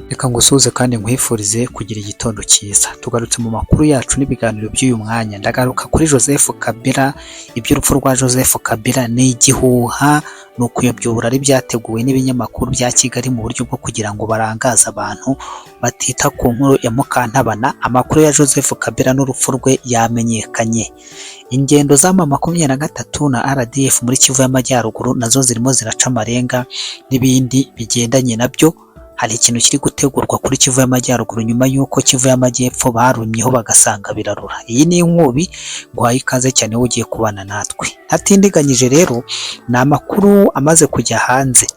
Reka ngusuhuze kandi nkwifurize kugira igitondo cyiza. Tugarutse mu makuru yacu n'ibiganiro by'uyu mwanya. Ndagaruka kuri Joseph Kabila. Iby'urupfu rwa Joseph Kabila ni igihuha, ni ukuyobyura ari byateguwe n'ibinyamakuru bya Kigali mu buryo bwo kugira ngo barangaze abantu batita ku nkuru ya Mukantabana. Amakuru ya Joseph Kabila n'urupfu rwe yamenyekanye. Ingendo za M23 na RDF muri Kivu y'Amajyaruguru nazo zirimo ziraca amarenga n'ibindi bigendanye nabyo. Hari ikintu kiri gutegurwa kuri Kivu y'Amajyaruguru nyuma y'uko Kivu y'Amajyepfo barumyeho bagasanga birarura. Iyi ni inkubi guhaye ikaze cyane ugiye kubana natwe. Hatindiganyije rero ni amakuru amaze kujya hanze.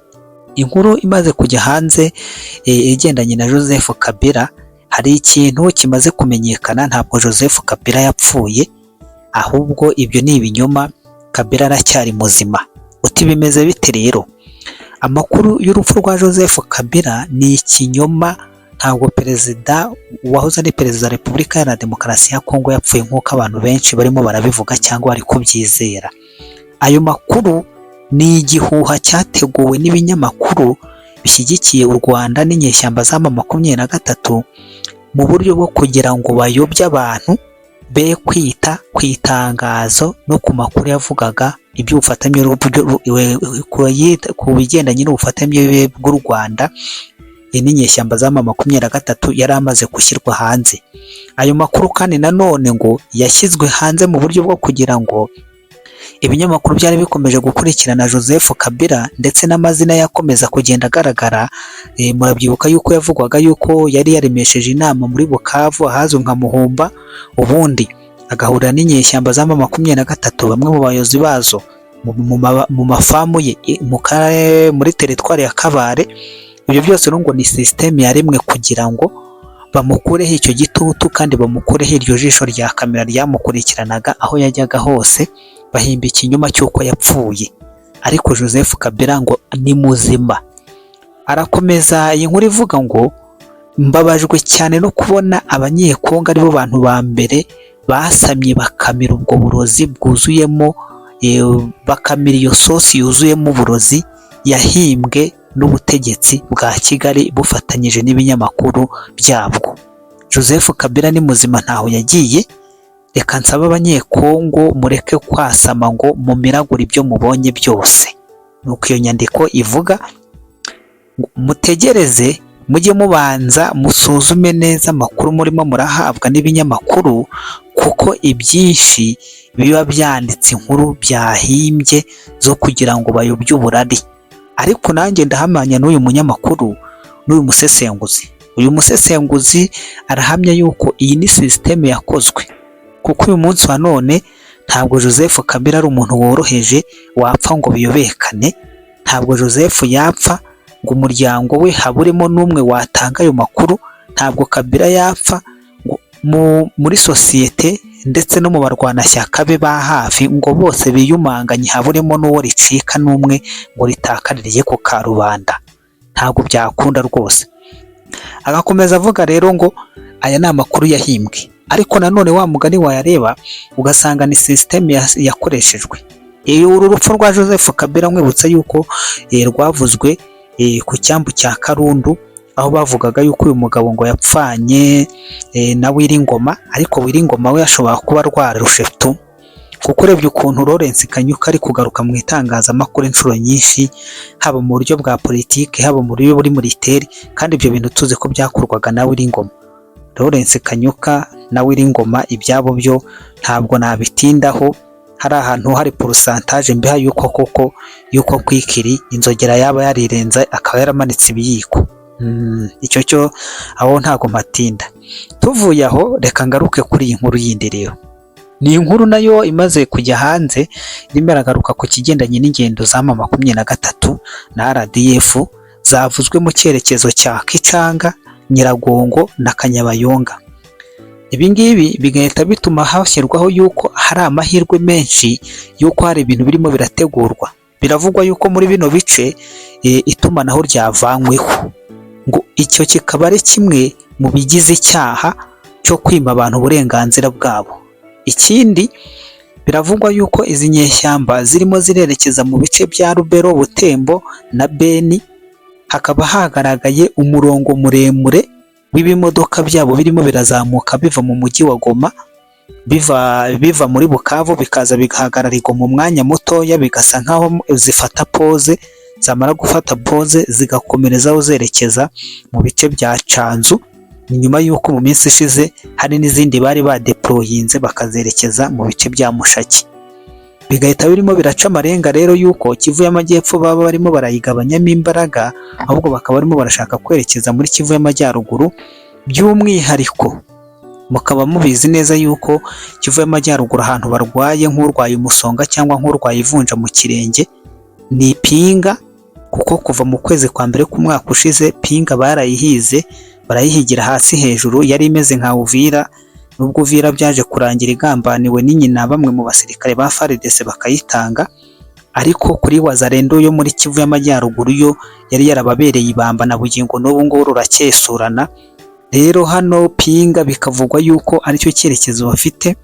Inkuru imaze kujya hanze igendanye na Joseph Kabila. Hari ikintu kimaze kumenyekana, ntabwo Joseph Kabila yapfuye, ahubwo ibyo ni ibinyoma. Kabila aracyari muzima. Uti bimeze bite rero? Amakuru y'urupfu rwa Joseph Kabila ni ikinyoma. Ntabwo perezida wahoze ari perezida wa Repubulika Iharanira Demokarasi ya Kongo yapfuye nk'uko abantu benshi barimo barabivuga cyangwa bari kubyizera. Ayo makuru ni igihuha cyateguwe n'ibinyamakuru bishyigikiye u Rwanda n'inyeshyamba za M23 mu buryo bwo kugira ngo bayobye abantu be kwita ku itangazo no ku makuru yavugaga iby'ubufatanye ku bigendanye n'ubufatanye bw'u Rwanda n'inyeshyamba za M23 yari amaze gushyirwa hanze. Ayo makuru kandi nanone ngo yashyizwe hanze mu buryo bwo kugira ngo ibinyamakuru byari bikomeje gukurikirana Joseph Kabila ndetse n'amazina yakomeza kugenda agaragara. Murabyibuka yuko yavugwaga yuko yari yaremesheje inama muri Bukavu ahazwi nka Muhumba, ubundi agahurira n'inyeshyamba za M23, bamwe mu bayobozi bazo mu mafamu ye muri teritwari ya Kabare. Ibyo byose ngo ni system yaremwe kugira ngo bamukureho icyo gitutu kandi bamukureho iryo jisho rya kamera ryamukurikiranaga aho yajyaga hose. Bahimba ikinyoma cy'uko yapfuye, ariko Joseph Kabila ngo ni muzima. Arakomeza iyi nkuru ivuga ngo mbabajwe cyane no kubona abanyekongo aribo bantu ba mbere basamye bakamira ubwo burozi bwuzuyemo, bakamira iyo sosi yuzuyemo uburozi yahimbwe n'ubutegetsi bwa Kigali bufatanyije n'ibinyamakuru byabwo. Joseph Kabila ni muzima, ntaho yagiye. Reka nsaba abanyekongo mureke kwasama ngo mumiragure ibyo mubonye byose. Nuko iyo nyandiko ivuga, mutegereze, mujye mubanza musuzume neza amakuru murimo murahabwa n'ibinyamakuru, kuko ibyinshi biba byanditse inkuru byahimbye zo kugira ngo bayobye uburari. Ariko nanjye ndahamanya n'uyu munyamakuru n'uyu musesenguzi. Uyu musesenguzi arahamya yuko iyi ni system yakozwe, kuko uyu munsi wa none ntabwo Joseph Kabila ari umuntu woroheje wapfa ngo biyobekane. Ntabwo Joseph yapfa ngo umuryango we haburemo n'umwe watanga ayo makuru. Ntabwo Kabila yapfa ngo muri sosiyete ndetse no mu barwanashyaka be ba hafi ngo bose biyumanganye haburemo n'uwo ricika n'umwe ngo ritakaririye ku karubanda. Ntabwo byakunda rwose. Agakomeza avuga rero ngo aya ni amakuru yahimbwe, ariko nanone wa mugani wayareba ugasanga ni system yakoreshejwe. Uru rupfu rwa Joseph Kabila mwibutsa yuko rwavuzwe ku cyambu cya Karundu, aho bavugaga yuko uyu mugabo ngo yapfanye na Wiringoma, ariko Wiringoma we yashobora kuba rwararushe tu, kuko urebye ukuntu Lawrence Kanyuka ari kugaruka mu itangazamakuru inshuro nyinshi, haba mu buryo bwa politiki, haba mu buryo buri militeri, kandi ibyo bintu tuzi ko byakorwaga na Wiringoma. Lawrence Kanyuka na Wiringoma ibyabo byo ntabwo nabitindaho. Hari ahantu hari pourcentage mbiha yuko koko yuko kwikiri inzogera yaba yarirenza akaba yaramanitse ibiyiko. Icyo cyo aho ntago matinda. Tuvuye aho reka ngaruke kuri iyi nkuru yindi rero. Ni inkuru nayo imaze kujya hanze, irimo iragaruka ku kigendanye n'ingendo za M23 na RDF zavuzwe mu cyerekezo cya Kicanga, Nyiragongo na Kanyabayonga. Ibi ngibi bigahita bituma hashyirwaho yuko hari amahirwe menshi yuko hari ibintu birimo birategurwa. Biravugwa yuko muri bino bice itumanaho ryavanyweho, ngo icyo kikaba ari kimwe mu bigize icyaha cyo kwima abantu uburenganzira bwabo. Ikindi biravugwa yuko izi nyeshyamba zirimo zirerekeza mu bice bya Rubero, Butembo na Beni hakaba hagaragaye umurongo muremure w'ibimodoka byabo birimo birazamuka biva mu mujyi wa Goma, biva muri Bukavu bikaza bigahagarara i Goma mu mwanya mutoya, bigasa nkaho zifata pause, zamara gufata pause zigakomerezaho zerekeza mu bice bya Canzu. Ni nyuma y'uko mu minsi ishize hari n'izindi bari badeployinze bakazerekeza mu bice bya Mushaki. Bigahita birimo biraca amarenga rero y'uko Kivu y'Amajyepfo baba barimo barayigabanyamo imbaraga, ahubwo bakaba barimo barashaka kwerekeza muri Kivu y'Amajyaruguru. By'umwihariko mukaba mubizi neza y'uko Kivu y'Amajyaruguru ahantu barwaye nk'urwaye umusonga cyangwa nk'urwaye ivunja mu kirenge ni Pinga, kuko kuva mu kwezi kwa mbere k'umwaka ushize Pinga barayihize, barayihigira hasi hejuru, yari imeze nka Uvira. Nubwo Uvira byaje kurangira igambaniwe n'inyina bamwe mu basirikare ba FARDC bakayitanga, ariko kuri Wazalendo yo muri Kivu y'Amajyaruguru yo yari yarababereye ibamba na bugingo n'ubu ngubu ruracyesurana. Rero hano Pinga bikavugwa yuko aricyo cyerekezo bafite,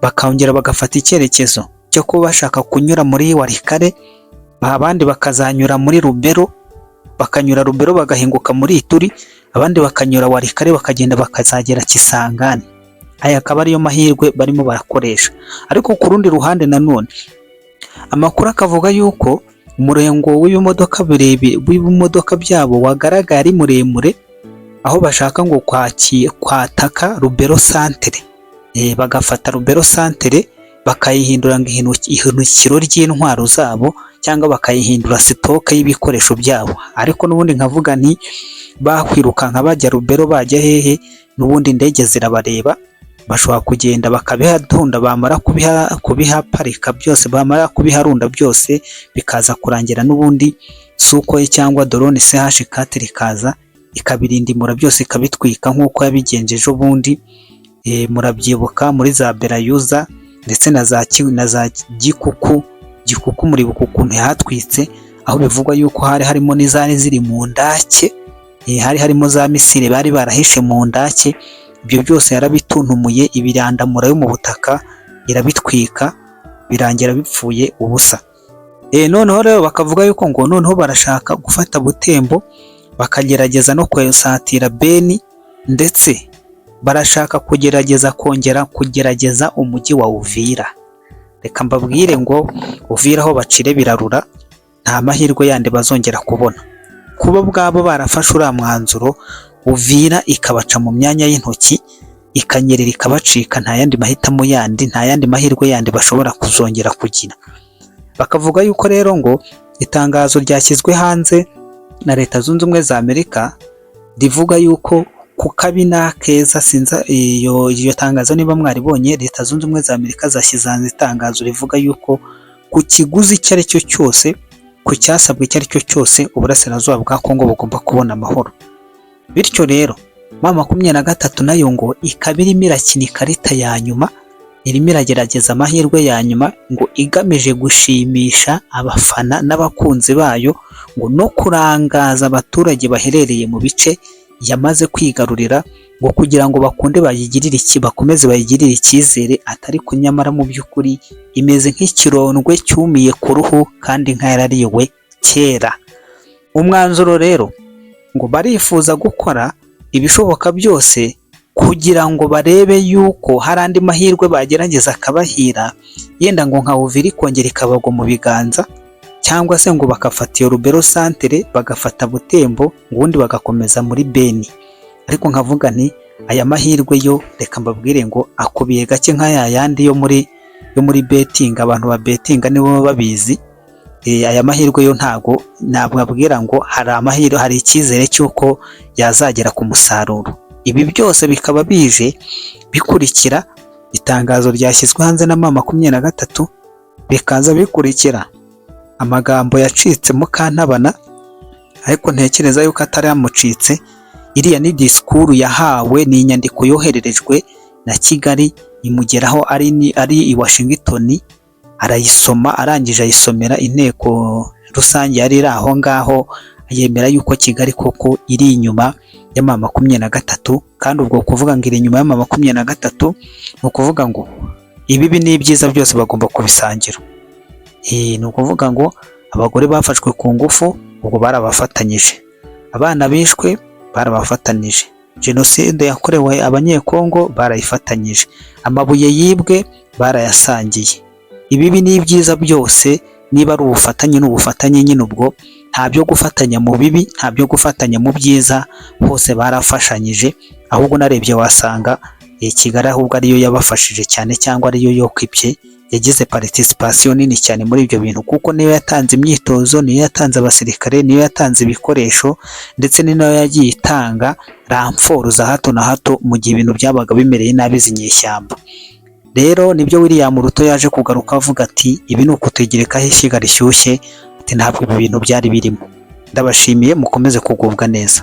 bakongera bagafata icyerekezo cyo kuba bashaka kunyura muri Walikale, abandi bakazanyura muri Rubero, bakanyura Rubero bagahinguka muri Ituri, abandi bakanyura Walikale bakagenda bakazagera Kisangani. Aya akaba ariyo mahirwe barimo barakoresha. Ariko ku rundi ruhande nanone amakuru akavuga yuko umurengo w'ibimodoka byabo wagaragaye ari muremure, aho bashaka ngo kwataka Rubero Centre, bagafata Rubero Centre bakayihindura ihinukiro ry'intwaro zabo, cyangwa bakayihindura sitoke y'ibikoresho byabo. Ariko n'ubundi nkavuga nti bakwirukanka bajya Rubero bajya hehe, n'ubundi indege zirabareba, bashobora kugenda bakabihadunda, bamara kubihaparika byose, bamara kubiharunda byose bikaza kurangira n'ubundi Sukhoi cyangwa drone CH4 ikaza ikabirindimura byose ikabitwika nk'uko yabigenjeje ubundi. Murabyibuka muri za Berayuza ndetse na za Gikuku muribuka ukuntu hatwitse, aho bivugwa yuko hari harimo n'izari ziri mu ndake, hari harimo za misile bari barahishe mu ndake. Ibyo byose yarabitunumuye, ibirandamura yo mu butaka irabitwika, birangira bipfuye ubusa. Noneho rero bakavuga yuko ngo noneho barashaka gufata Butembo, bakagerageza no kwesatira Beni, ndetse barashaka kugerageza umujyi wa Uvira. Reka mbabwire ngo Uvira aho bacire birarura, nta mahirwe yandi bazongera kubona. Kuba bwabo barafashe uriya mwanzuro, Uvira ikabaca mu myanya y'intoki, ikanyerera ikabacika, nta yandi mahitamo yandi, nta yandi mahirwe yandi bashobora kuzongera kugira. Bakavuga yuko rero ngo itangazo ryashyizwe hanze na Leta Zunze Ubumwe za Amerika rivuga yuko ku kabi n'akeza, sinza iyo tangazo niba mwaribonye, Leta Zunze Ubumwe za Amerika zashyize hanze itangazo rivuga yuko ku kiguzi icyo ari cyo cyose, ku cyasabwe icyo ari cyo cyose, uburasirazuba bwa Kongo bugomba kubona amahoro. Bityo rero M23 nayo ngo ikaba irimo irakina ikarita ya nyuma, irimo iragerageza amahirwe ya nyuma, ngo igamije gushimisha abafana n'abakunzi bayo, ngo no kurangaza abaturage baherereye mu bice yamaze kwigarurira, ngo kugira ngo bakunde bakomeze bayigirire icyizere. Atari kunyamara mu by'ukuri imeze nk'ikirondwe cyumiye ku ruhu kandi nk'ayarariwe kera. Umwanzuro rero ngo barifuza gukora ibishoboka byose kugira ngo barebe yuko hari andi mahirwe bagerageza akabahira, yenda ngo nka Uvira ikongera ikabagwa mu biganza, cyangwa se ngo bakafata iyo Rubero Centre bagafata Butembo, ubundi bagakomeza muri Beni. Ariko nkavuga nti aya mahirwe yo reka mbabwire ngo akubiye gake nk'aya yandi yo muri betting. Abantu ba betting nibo babizi. Aya mahirwe yo ntabwo nababwira ngo hari amahirwe, hari icyizere cy'uko yazagera ku musaruro. Ibi byose bikaba bije bikurikira itangazo ryashyizwe hanze na M23, bikaza bikurikira amagambo yacitse Mukantabana, ariko ntekereza yuko atari yamucitse. Iriya ni disikuru yahawe, ni inyandiko yohererejwe na Kigali imugeraho ari i Washington, arayisoma, arangije ayisomera inteko rusange yari iri aho ngaho, yemera yuko Kigali koko iri inyuma ya M23. Kandi ubwo kuvuga ngo iri inyuma ya M23 ni ukuvuga ngo ibibi n'ibyiza byose bagomba kubisangira. Ni ukuvuga ngo abagore bafashwe ku ngufu ubwo barabafatanyije, abana bishwe barabafatanije, jenoside yakorewe abanyekongo barayifatanyije, amabuye yibwe barayasangiye. Ibibi n'ibyiza byose niba ari ubufatanye n'ubufatanye nyine ubwo nta byo gufatanya mu bibi, nta byo gufatanya mu byiza, hose barafashanyije. Ahubwo narebye wasanga Kigali ahubwo ariyo yabafashije cyane, cyangwa ariyo yokwibye, yagize participation nini cyane muri ibyo bintu, kuko niyo yatanze imyitozo, niyo yatanze abasirikare, niyo yatanze ibikoresho, ndetse ni nayo yagiye itanga ramforo za hato na hato mu gihe ibintu byabaga bimereye nabi izi nyeshyamba. Rero nibyo William Ruto yaje kugaruka avuga ati ibi ni ukutegerekaho ishyiga rishyushye, ati ntabwo ibi bintu byari birimo. Ndabashimiye, mukomeze kugubwa neza.